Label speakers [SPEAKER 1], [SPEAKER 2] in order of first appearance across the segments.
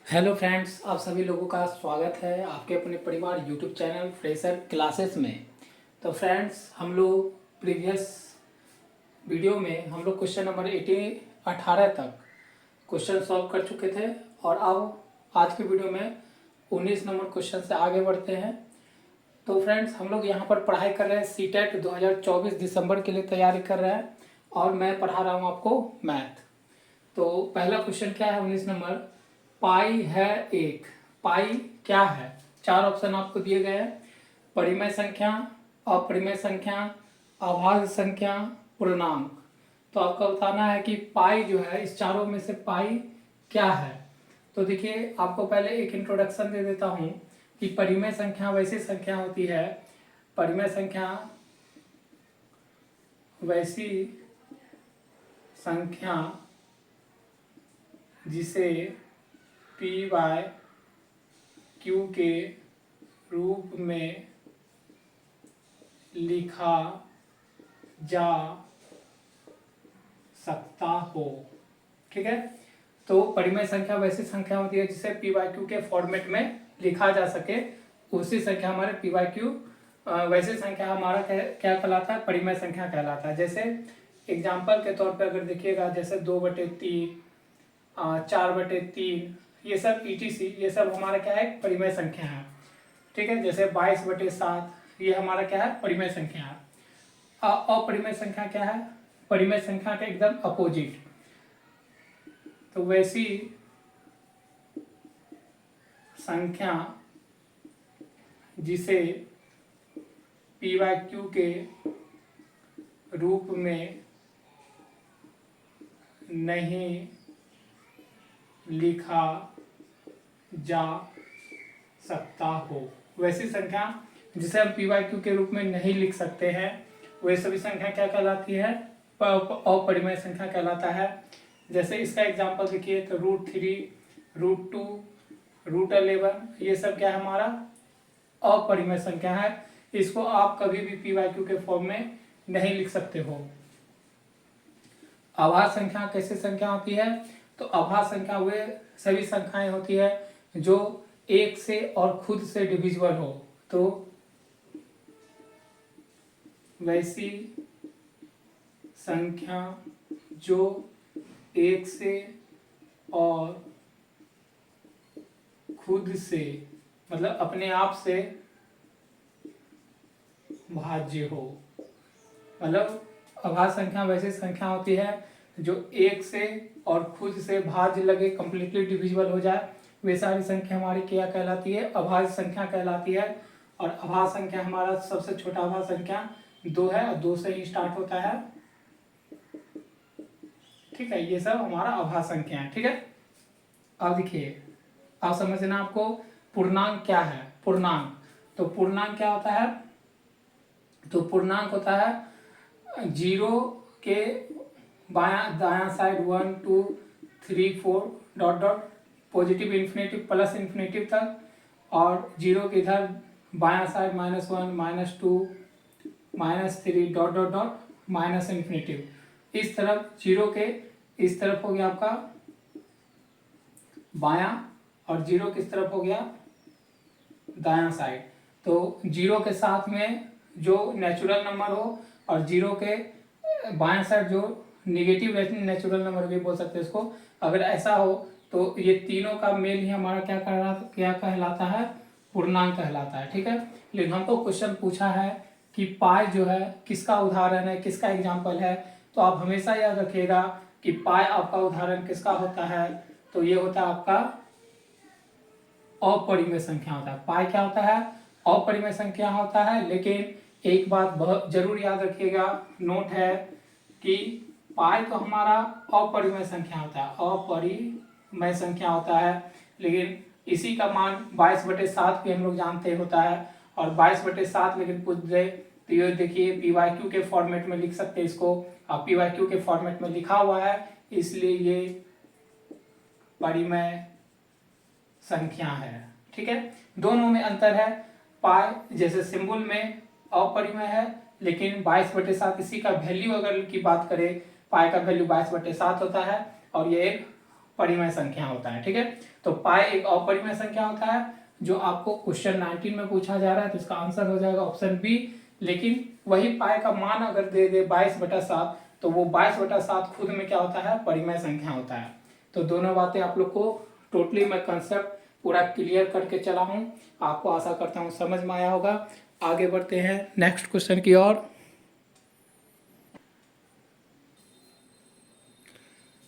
[SPEAKER 1] Hello friends, आप सभी लोगों का स्वागत है आपके अपने परिवार यूट्यूब चैनल फ्रेशर क्लासेस में। तो फ्रेंड्स, हम लोग प्रीवियस वीडियो में हम लोग क्वेश्चन नंबर 18 तक क्वेश्चन सॉल्व कर चुके थे और अब आज के वीडियो में 19 नंबर क्वेश्चन से आगे बढ़ते हैं। तो फ्रेंड्स, हम लोग यहाँ पर पढ़ाई कर रहे हैं सीटेट 2024 दिसंबर के लिए तैयारी कर रहे हैं और मैं पढ़ा रहा हूँ आपको मैथ। तो पहला क्वेश्चन क्या है 19 नंबर, पाई है एक। पाई क्या है? चार ऑप्शन आपको दिए गए हैं, परिमेय संख्या, अपरिमेय संख्या, अभाज्य संख्या, पूर्णांक। तो आपको बताना है कि पाई जो है इस चारों में से पाई क्या है। तो देखिए, आपको पहले एक इंट्रोडक्शन दे देता हूँ कि परिमेय संख्या वैसी संख्या होती है, परिमेय संख्या वैसी संख्या जिसे पी बाय क्यू के रूप में लिखा जा सकता हो। ठीक है, तो परिमेय संख्या वैसी संख्या होती है जिसे पी बाय क्यू के फॉर्मेट में लिखा जा सके, उसी संख्या हमारे पी बाय क्यू वैसी संख्या हमारा क्या कहलाता है? परिमेय संख्या कहलाता है। जैसे एग्जाम्पल के तौर पे अगर देखिएगा, जैसे 2/3, 4/3, ये सब ETC, ये सब हमारा क्या है? परिमेय संख्या है। ठीक है, जैसे 22/7, ये हमारा क्या है? परिमेय संख्या है। अपरिमेय संख्या क्या है? परिमेय संख्या का एकदम अपोजिट। तो वैसी संख्या जिसे पी बाय क्यू के रूप में नहीं लिखा जा सकता हो। वैसी संख्या जिसे हम पी बाय क्यू के रूप में नहीं लिख सकते हैं, वह सभी संख्या क्या कहलाती है? अपरिमेय संख्या कहलाता है। जैसे इसका एग्जांपल देखिए, तो √3, √2, √11, ये सब क्या है? हमारा अपरिमेय संख्या है। इसको आप कभी भी पी बाय क्यू के फॉर्म में नहीं लिख सकते हो। अभाज्य संख्या कैसी संख्या होती है? तो अभाज्य संख्या वे सभी संख्याएं होती है जो एक से और खुद से डिविजिबल हो। तो वैसी संख्या जो एक से और खुद से, मतलब अपने आप से भाज्य हो। मतलब अभाज्य संख्या वैसी संख्या होती है जो एक से और खुद से भाज्य लगे, कंप्लीटली डिविजिबल हो जाए, वे सारी संख्या हमारी क्या कहलाती है? अभाज्य संख्या कहलाती है। और अभाज्य संख्या हमारा सबसे छोटा अभाज्य संख्या 2 है और 2 से ही स्टार्ट होता है। ठीक है, ये सब हमारा अभाज्य संख्या है। ठीक है, अब देखिए, अब समझना आपको पूर्णांक क्या है। पूर्णांक, तो पूर्णांक क्या होता है? तो पूर्णांक होता है 0 के बायां दायां side 1 2 3 4 dot dot positive infinitive plus infinitive तक, और 0 के इधर बायां side -1 -2 -3 dot dot dot minus infinitive. इस तरफ 0 के इस तरफ हो गया आपका बायां, और 0 किस तरफ हो गया? दायां साइड। तो 0 के साथ में जो नेचुरल नंबर हो और 0 के बायां साइड जो निगेटिव नेचुरल नंबर भी बोल सकते हैं इसको, अगर ऐसा हो तो ये तीनों का मेल ही हमारा क्या कहलाता है? पूर्णांक कहलाता है। ठीक है, लेकिन हमको क्वेश्चन पूछा है कि पाई जो है किसका उदाहरण है, किसका एग्जाम्पल है। तो आप हमेशा याद रखिएगा कि पाई आपका उदाहरण किसका होता है? तो ये होता है आपका अपरिमेय संख्या होता है। पाई क्या होता है? अपरिमेय संख्या होता है। लेकिन एक बात बहुत जरूर याद रखिएगा, नोट है कि पाई तो हमारा अपरिमेय संख्या होता है, अपरिमेय संख्या होता है। लेकिन इसी का मान 22/7 भी हम लोग जानते होता है, और 22/7 लेकिन पूछ दे तो ये देखिए पी बाय क्यू के फॉर्मेट में लिख सकते हैं इसको, और पी बाय क्यू के फॉर्मेट में लिखा हुआ है, इसलिए ये परिमेय संख्या है। ठीक है, दोनों में अंतर है। पाई जैसे सिंबल में अपरिमेय है, लेकिन 22/7 इसी का वैल्यू अगर की बात करें, पाई का वैल्यू 22/7 होता है, और ये एक परिमेय संख्या होता है। ठीक है, तो पाई एक अपरिमेय संख्या होता है जो आपको क्वेश्चन 19 में पूछा जा रहा है, तो इसका आंसर हो जाएगा ऑप्शन बी। लेकिन वही पाई का मान अगर दे दे 22/7, तो वो 22/7 खुद में क्या होता है, परिमेय संख्या होता है। तो दोनों बातें आप लोग को टोटली मैं कंसेप्ट पूरा क्लियर करके चला हूँ, आपको आशा करता हूँ समझ में आया होगा। आगे बढ़ते हैं नेक्स्ट क्वेश्चन की ओर।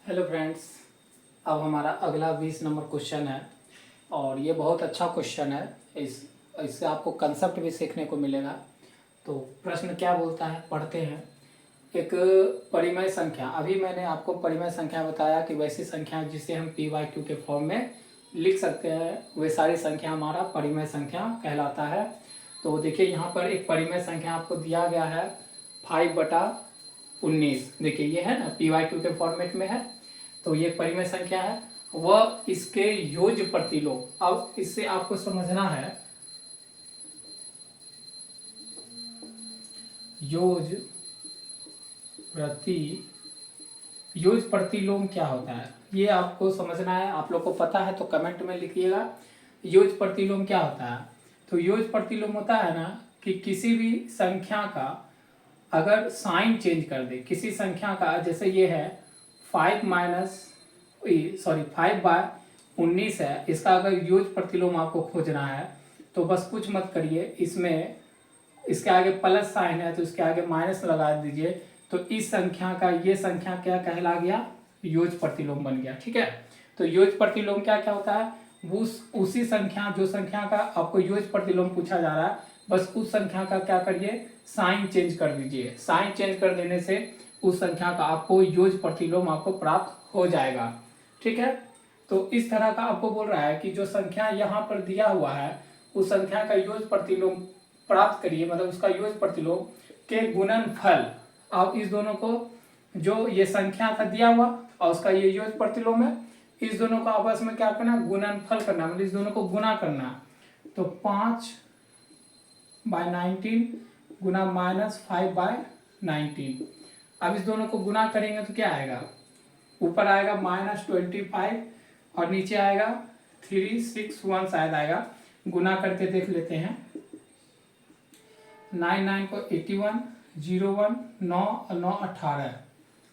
[SPEAKER 1] हेलो फ्रेंड्स, अब हमारा अगला 20 नंबर क्वेश्चन है और ये बहुत अच्छा क्वेश्चन है। इससे आपको कंसेप्ट भी सीखने को मिलेगा। तो प्रश्न क्या बोलता है, पढ़ते हैं। एक परिमेय संख्या, अभी मैंने आपको परिमेय संख्या बताया कि वैसी संख्या जिसे हम p/q के फॉर्म में लिख सकते हैं, वे सारी संख्या हमारा परिमेय संख्या कहलाता है। तो देखिए यहाँ पर एक परिमेय संख्या आपको दिया गया है 5/19। देखिए ये है ना, p/q के फॉर्मेट में है, तो ये परिमेय संख्या है। वह इसके योज्य प्रतिलोम, अब इससे आपको समझना है योज्य प्रतिलोम क्या होता है, ये आपको समझना है। आप लोग को पता है तो कमेंट में लिखिएगा योज्य प्रतिलोम क्या होता है। तो योज्य प्रतिलोम होता है ना कि किसी भी संख्या का अगर साइन चेंज कर दे, किसी संख्या का, जैसे ये है 5/19 है, इसका अगर योज्य प्रतिलोम आपको खोजना है तो बस कुछ मत करिए, इसमें इसके आगे प्लस साइन है तो इसके आगे माइनस लगा दीजिए, तो इस संख्या का ये संख्या क्या कहला गया, योज्य प्रतिलोम बन गया। ठीक है, तो योज्य प्रतिलोम क्या क्या होता है, उसी संख्या, जो संख्या का आपको योज्य प्रतिलोम पूछा जा रहा है, बस उस संख्या का क्या करिए, साइन चेंज कर दीजिए। साइन चेंज कर देने से उस संख्या का आपको योज्य प्रतिलोम आपको प्राप्त हो जाएगा। ठीक है, तो इस तरह का आपको बोल रहा है कि जो संख्या यहाँ पर दिया हुआ है उस संख्या का योज्य प्रतिलोम प्राप्त करिए, मतलब उसका योज्य प्रतिलोम के गुणनफल। अब इस दोनों को, जो ये संख्या था दिया हुआ और उसका ये योज्य प्रतिलोम है, इस दोनों को आपस में क्या करना, गुणनफल करना, मतलब इस दोनों को गुना करना। तो 5/19 गुना -5/19। अब इस दोनों को गुना करेंगे तो क्या आएगा, ऊपर आएगा -25 और नीचे आएगा 361 शायद आएगा। गुना करके देख लेते हैं, 9 को 81, 01, 9 और 9 18,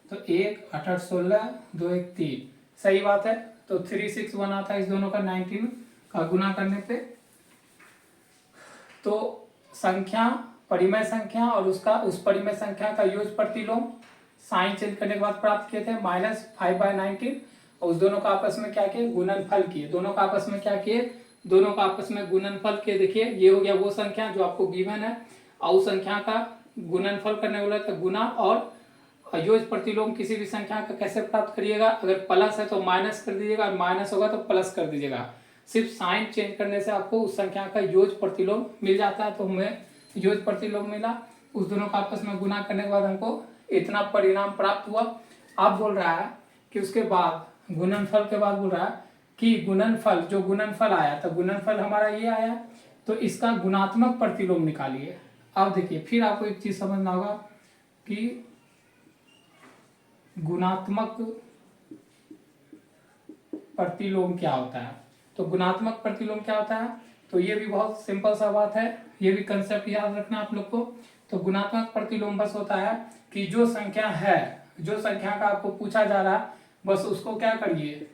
[SPEAKER 1] तो 1 8 8 16, 2 1 3, सही बात है। तो 361 आता है इस दोनों का 19 का गुना करने पे। तो संख्या, परिमेय संख्या और उसका उस परिमेय संख्या का योज्य प्रतिलोम साइन चेंज करने के बाद प्राप्त किए थे -5/19, और उस दोनों का आपस में क्या किए, गुणनफल किए। दोनों का आपस में क्या किए, दोनों का आपस में गुणनफल किए। देखिए ये हो गया वो संख्या जो आपको गिवन है, और उस संख्या का गुणनफल करने वाला तो गुना, और योज्य प्रतिलोम किसी भी संख्या का कैसे प्राप्त करिएगा, अगर प्लस है तो माइनस कर दीजिएगा और माइनस होगा तो प्लस कर दीजिएगा। सिर्फ साइन चेंज करने से आपको उस संख्या का योज्य प्रतिलोम मिल जाता है। तो हमें योज्य प्रतिलोम मिला, उस दोनों का आपस में गुना करने के बाद हमको इतना परिणाम प्राप्त हुआ। अब बोल रहा है कि उसके बाद गुणनफल के बाद बोल रहा है कि गुणनफल, जो गुणनफल आया तो गुणनफल हमारा ये आया, तो इसका गुणात्मक प्रतिलोम निकालिए। अब देखिए फिर आपको एक चीज समझना होगा कि गुणात्मक प्रतिलोम क्या होता है। तो गुणात्मक प्रतिलोम क्या होता है, तो ये भी बहुत सिंपल सा बात है, ये भी कंसेप्ट याद रखना आप लोग को। तो गुणात्मक प्रतिलोम बस होता है कि जो संख्या है, जो संख्या का आपको पूछा जा रहा है, बस उसको क्या करिए,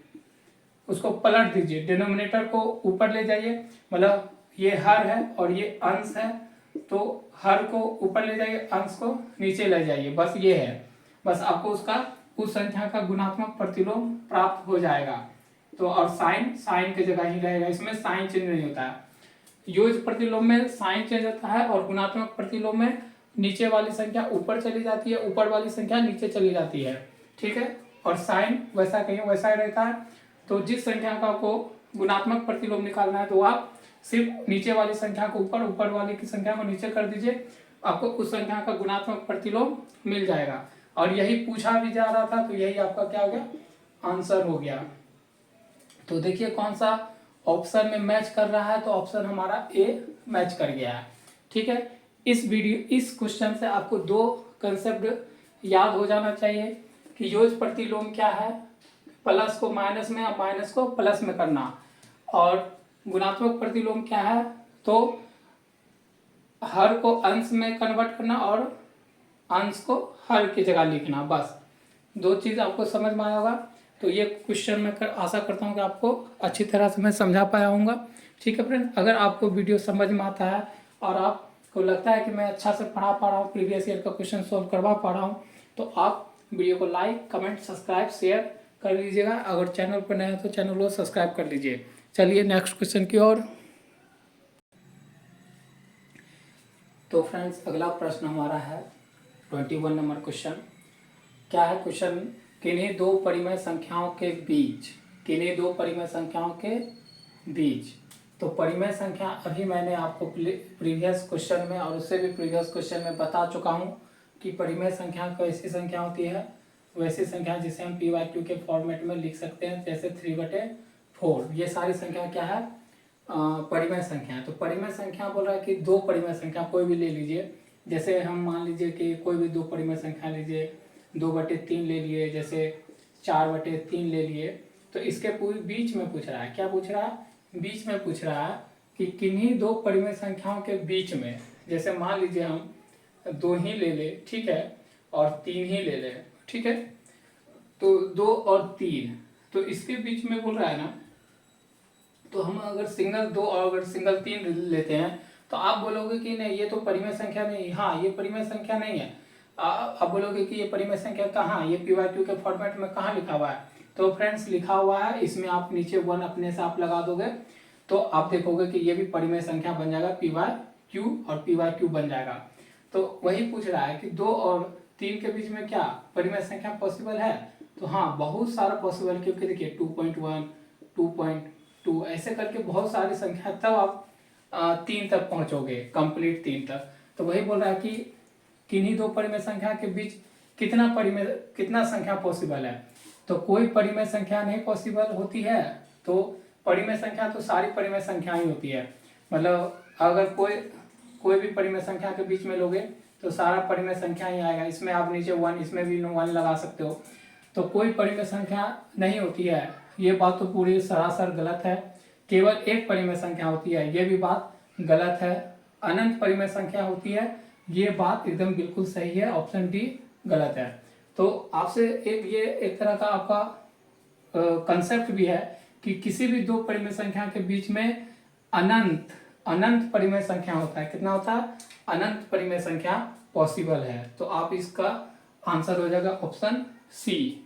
[SPEAKER 1] उसको पलट दीजिए, डिनोमिनेटर को ऊपर ले जाइए, मतलब ये हर है और ये अंश है, तो हर को ऊपर ले जाइए, अंश को नीचे ले जाइए, बस ये है। बस आपको उसका उस संख्या का गुणात्मक प्रतिलोम प्राप्त हो जाएगा। तो और साइन, साइन की जगह ही रहेगा, इसमें साइन चेंज नहीं होता है। योज्य प्रतिलोम में साइन चेंज होता है और गुणात्मक प्रतिलोम में नीचे वाली संख्या ऊपर चली जाती है, ऊपर वाली संख्या नीचे चली जाती है। ठीक है, और साइन वैसा कहीं वैसा ही रहता है। तो जिस संख्या का आपको गुणात्मक प्रतिलोम निकालना है तो आप सिर्फ नीचे वाली संख्या को ऊपर, ऊपर वाली की संख्या को नीचे कर दीजिए, आपको उस संख्या का गुणात्मक प्रतिलोम मिल जाएगा। और यही पूछा भी जा रहा था, तो यही आपका क्या हो गया, आंसर हो गया। तो देखिए कौन सा ऑप्शन में मैच कर रहा है, तो ऑप्शन हमारा ए मैच कर गया है। ठीक है, इस क्वेश्चन से आपको दो कंसेप्ट याद हो जाना चाहिए कि योज्य प्रतिलोम क्या है, प्लस को माइनस में और माइनस को प्लस में करना। और गुणात्मक प्रतिलोम क्या है, तो हर को अंश में कन्वर्ट करना और अंश को हर की जगह लिखना। बस दो चीज़ आपको समझ में आया होगा। तो ये क्वेश्चन मैं आशा करता हूँ कि आपको अच्छी तरह से मैं समझा पाया हूँगा। ठीक है फ्रेंड, अगर आपको वीडियो समझ में आता है और आपको लगता है कि मैं अच्छा से पढ़ा पा रहा हूँ, प्रीवियस ईयर का क्वेश्चन सॉल्व करवा पा रहा हूँ, तो आप वीडियो को लाइक, कमेंट, सब्सक्राइब, शेयर कर लीजिएगा। अगर चैनल पर नए हैं तो चैनल को सब्सक्राइब कर लीजिए। चलिए नेक्स्ट क्वेश्चन की ओर। तो फ्रेंड्स, अगला प्रश्न हमारा है 21 नंबर क्वेश्चन। क्या है क्वेश्चन, किन्हीं दो परिमेय संख्याओं के बीच, किन्हीं दो परिमेय संख्याओं के बीच। तो परिमेय संख्या अभी मैंने आपको प्रीवियस क्वेश्चन में और उससे भी प्रीवियस क्वेश्चन में बता चुका हूँ कि परिमेय संख्या कैसी संख्या होती है, वैसी संख्या जिसे हम p/q के फॉर्मेट में लिख सकते हैं, जैसे 3/4। ये सारी संख्या क्या है, परिमेय संख्या है। तो परिमेय संख्या बोल रहा है कि दो परिमेय संख्या कोई भी ले लीजिए, जैसे हम मान लीजिए कि कोई भी दो परिमेय संख्या लीजिए, 2/3 ले लिए, जैसे 4/3 ले लिए। तो इसके पूरी बीच में पूछ रहा है, क्या पूछ रहा है, बीच में पूछ रहा है कि किन्हीं दो परिमेय संख्याओं के बीच में, जैसे मान लीजिए हम 2 ही ले ले, ठीक है, और 3 ही ले ले, ठीक है। तो 2 और 3, तो इसके बीच में बोल रहा है ना, तो हम अगर सिंगल 2 और अगर सिंगल 3 लेते हैं तो आप बोलोगे कि नहीं ये तो परिमेय संख्या नहीं, हाँ ये परिमेय संख्या नहीं है। आप बोलोगे कि ये परिमेय संख्या कहाँ, ये p/q के फॉर्मेट में कहाँ लिखा हुआ है। तो फ्रेंड्स लिखा हुआ है, इसमें आप नीचे 1 अपने से आप लगा दोगे तो आप देखोगे कि ये भी परिमेय संख्या बन जाएगा, p/q और p/q बन जाएगा। तो वही पूछ रहा है कि 2 और 3 के बीच में क्या परिमेय संख्या पॉसिबल है। तो हाँ बहुत सारा पॉसिबल, क्योंकि देखिए 2.1, 2.2 ऐसे करके बहुत सारी संख्या, तब आप 3 तक पहुंचोगे, कंप्लीट 3 तक। तो वही बोल रहा है कि किन्हीं दो परिमेय संख्या के बीच कितना संख्या पॉसिबल है। तो कोई परिमेय संख्या नहीं पॉसिबल होती है। तो परिमेय संख्या तो सारी परिमेय संख्या ही होती है, मतलब अगर कोई भी परिमेय संख्या के बीच में लोगे तो सारा परिमेय संख्या ही आएगा। इसमें आप नीचे 1, इसमें भी 1 लगा सकते हो। तो कोई परिमेय संख्या नहीं होती है, ये बात तो पूरी सरासर गलत है। केवल एक परिमेय संख्या होती है, ये भी बात गलत है। अनंत परिमेय संख्या होती है, ये बात एकदम बिल्कुल सही है, ऑप्शन डी गलत है। तो आपसे ये एक तरह का आपका कंसेप्ट भी है कि किसी भी दो परिमेय संख्या के बीच में अनंत परिमेय संख्या होता है। कितना होता है, अनंत परिमेय संख्या पॉसिबल है। तो आप इसका आंसर हो जाएगा ऑप्शन सी।